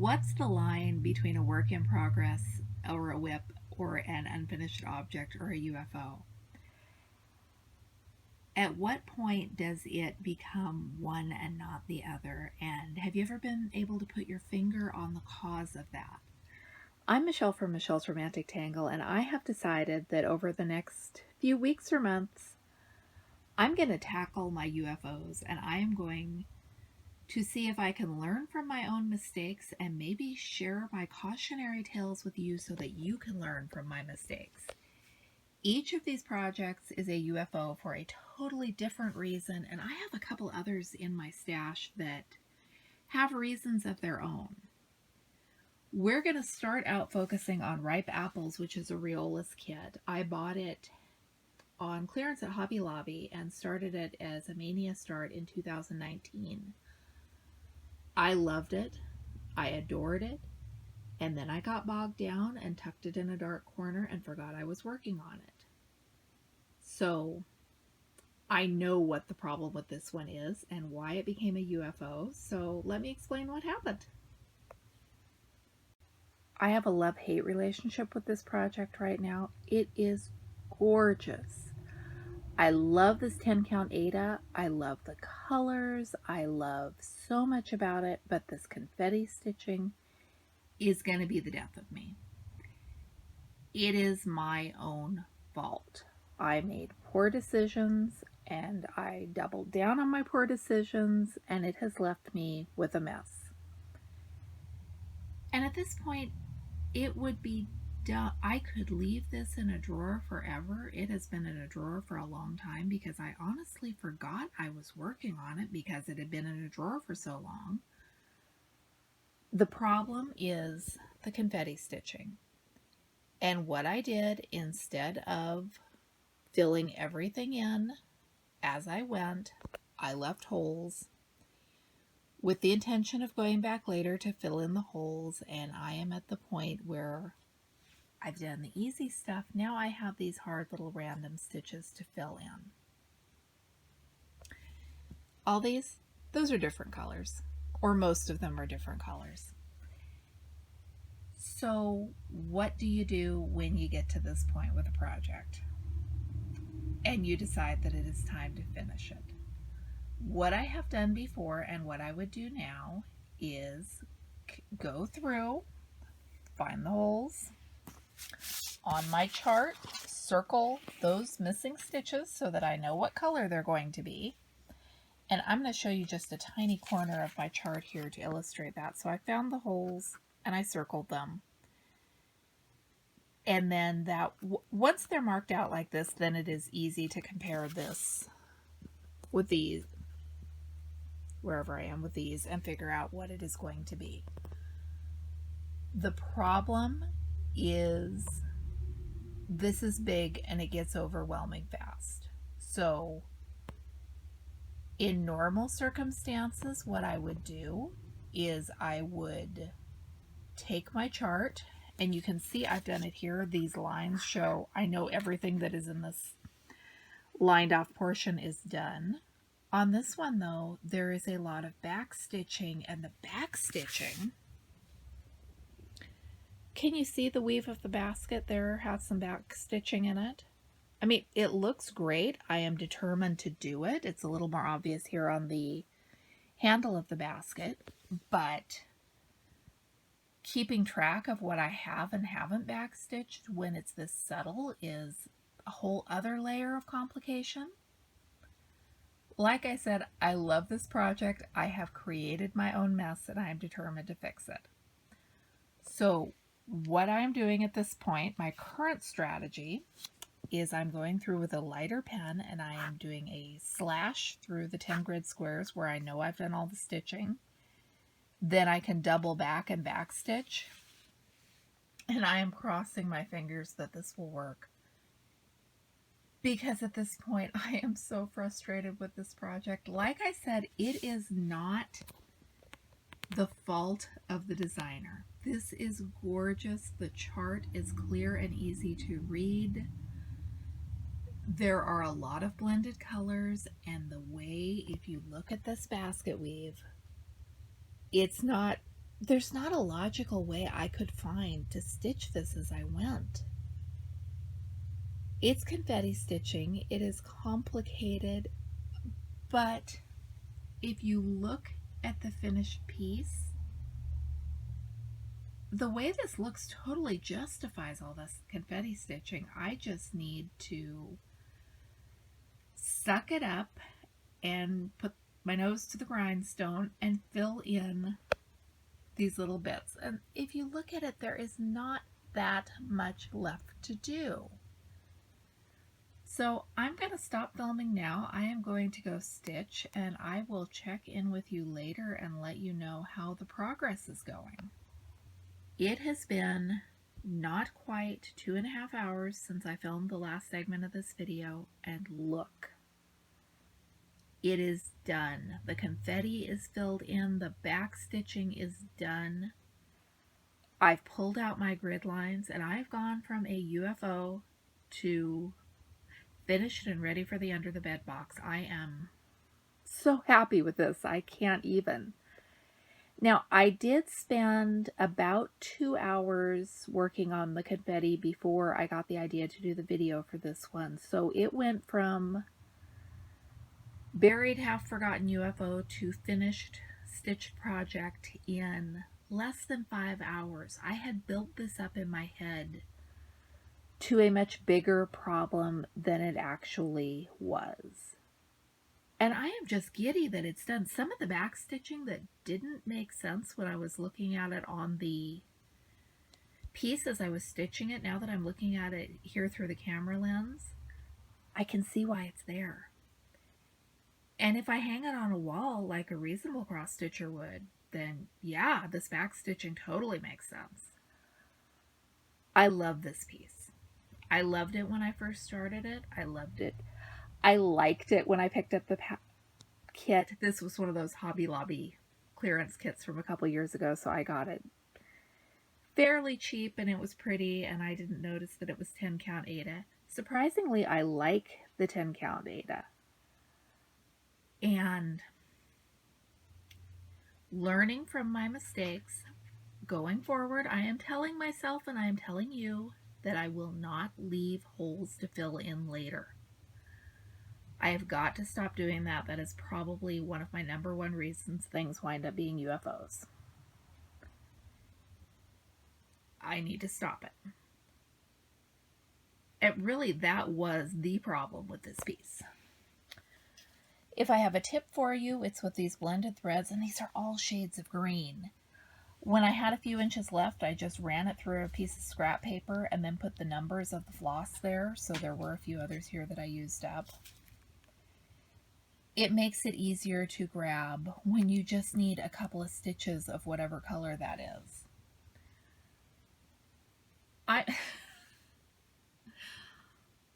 What's the line between a work in progress or a whip or an unfinished object or a UFO? At what point does it become one and not the other? And have you ever been able to put your finger on the cause of that? I'm Michelle from Michelle's Romantic Tangle, and I have decided that over the next few weeks or months, I'm going to tackle my UFOs and I am going to see if I can learn from my own mistakes and maybe share my cautionary tales with you so that you can learn from my mistakes. Each of these projects is a UFO for a totally different reason, and I have a couple others in my stash that have reasons of their own. We're going to start out focusing on Ripe Apples, which is a Riiolis kit. I bought it on clearance at Hobby Lobby and started it as a Mania start in 2019. I loved it. I adored it. And then I got bogged down and tucked it in a dark corner and forgot I was working on it. So I know what the problem with this one is and why it became a UFO. So let me explain what happened. I have a love-hate relationship with this project right now. It is gorgeous. I love this 10 count Ada. I love the colors. I love so much about it, but this confetti stitching is going to be the death of me. It is my own fault. I made poor decisions and I doubled down on my poor decisions, and it has left me with a mess. And at this point, it would be done. I could leave this in a drawer forever. It has been in a drawer for a long time because I honestly forgot I was working on it because it had been in a drawer for so long. The problem is the confetti stitching. And what I did, instead of filling everything in as I went, I left holes with the intention of going back later to fill in the holes, and I am at the point where I've done the easy stuff. Now I have these hard little random stitches to fill in. All these, those are different colors, or most of them are different colors. So what do you do when you get to this point with a project and you decide that it is time to finish it? What I have done before and what I would do now is go through, find the holes on my chart, circle those missing stitches so that I know what color they're going to be. And I'm going to show you just a tiny corner of my chart here to illustrate that. So I found the holes and I circled them. And then once they're marked out like this, then it is easy to compare this with these, wherever I am with these, and figure out what it is going to be. The problem is this is big and it gets overwhelming fast. So in normal circumstances, what I would do is I would take my chart, and you can see I've done it here. These lines show I know everything that is in this lined off portion is done. On this one though, there is a lot of back stitching, and the back stitching, can you see the weave of the basket there has some back stitching in it? I mean, it looks great. I am determined to do it. It's a little more obvious here on the handle of the basket, but keeping track of what I have and haven't backstitched when it's this subtle is a whole other layer of complication. Like I said, I love this project. I have created my own mess and I am determined to fix it. So what I'm doing at this point, my current strategy, is I'm going through with a lighter pen and I am doing a slash through the 10 grid squares where I know I've done all the stitching. Then I can double back and back stitch. And I am crossing my fingers that this will work. Because at this point, I am so frustrated with this project. Like I said, it is not the fault of the designer. This is gorgeous. The chart is clear and easy to read. There are a lot of blended colors, and the way, if you look at this basket weave, it's not there's not a logical way I could find to stitch this as I went. It's confetti stitching. It is complicated, but if you look at the finished piece, the way this looks totally justifies all this confetti stitching. I just need to suck it up and put my nose to the grindstone and fill in these little bits. And if you look at it, there is not that much left to do. So I'm going to stop filming now. I am going to go stitch, and I will check in with you later and let you know how the progress is going. It has been not quite 2.5 hours since I filmed the last segment of this video, and look, it is done. The confetti is filled in, the back stitching is done. I've pulled out my grid lines, and I've gone from a UFO to finished and ready for the under the bed box. I am so happy with this. I can't even. Now, I did spend about 2 hours working on the confetti before I got the idea to do the video for this one. So it went from buried, half-forgotten UFO to finished stitched project in less than 5 hours. I had built this up in my head to a much bigger problem than it actually was. And I am just giddy that it's done. Some of the back stitching that didn't make sense when I was looking at it on the piece as I was stitching it, now that I'm looking at it here through the camera lens, I can see why it's there. And if I hang it on a wall like a reasonable cross stitcher would, then yeah, this back stitching totally makes sense. I love this piece. I loved it when I first started it. I loved it. I liked it when I picked up the kit. This was one of those Hobby Lobby clearance kits from a couple years ago, so I got it fairly cheap, and it was pretty, and I didn't notice that it was 10 count Aida. Surprisingly, I like the 10 count Aida. And learning from my mistakes, going forward, I am telling myself and I am telling you that I will not leave holes to fill in later. I have got to stop doing that. That is probably one of my #1 reasons things wind up being UFOs. I need to stop it. Really, that was the problem with this piece. If I have a tip for you, it's with these blended threads, and these are all shades of green. When I had a few inches left, I just ran it through a piece of scrap paper and then put the numbers of the floss there, so there were a few others here that I used up. It makes it easier to grab when you just need a couple of stitches of whatever color that is.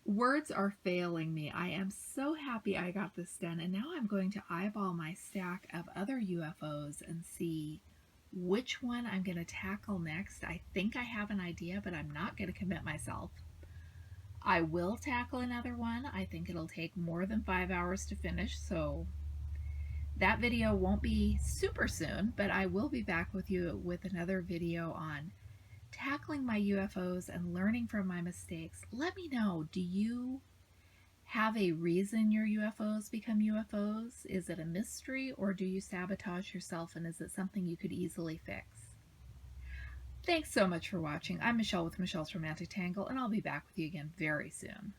Words are failing me. I am so happy I got this done, and now I'm going to eyeball my stack of other UFOs and see which one I'm going to tackle next. I think I have an idea, but I'm not going to commit myself. I will tackle another one. I think it'll take more than 5 hours to finish, so that video won't be super soon, but I will be back with you with another video on tackling my UFOs and learning from my mistakes. Let me know, do you have a reason your UFOs become UFOs? Is it a mystery, or do you sabotage yourself, and is it something you could easily fix? Thanks so much for watching. I'm Michelle with Michelle's Romantic Tangle, and I'll be back with you again very soon.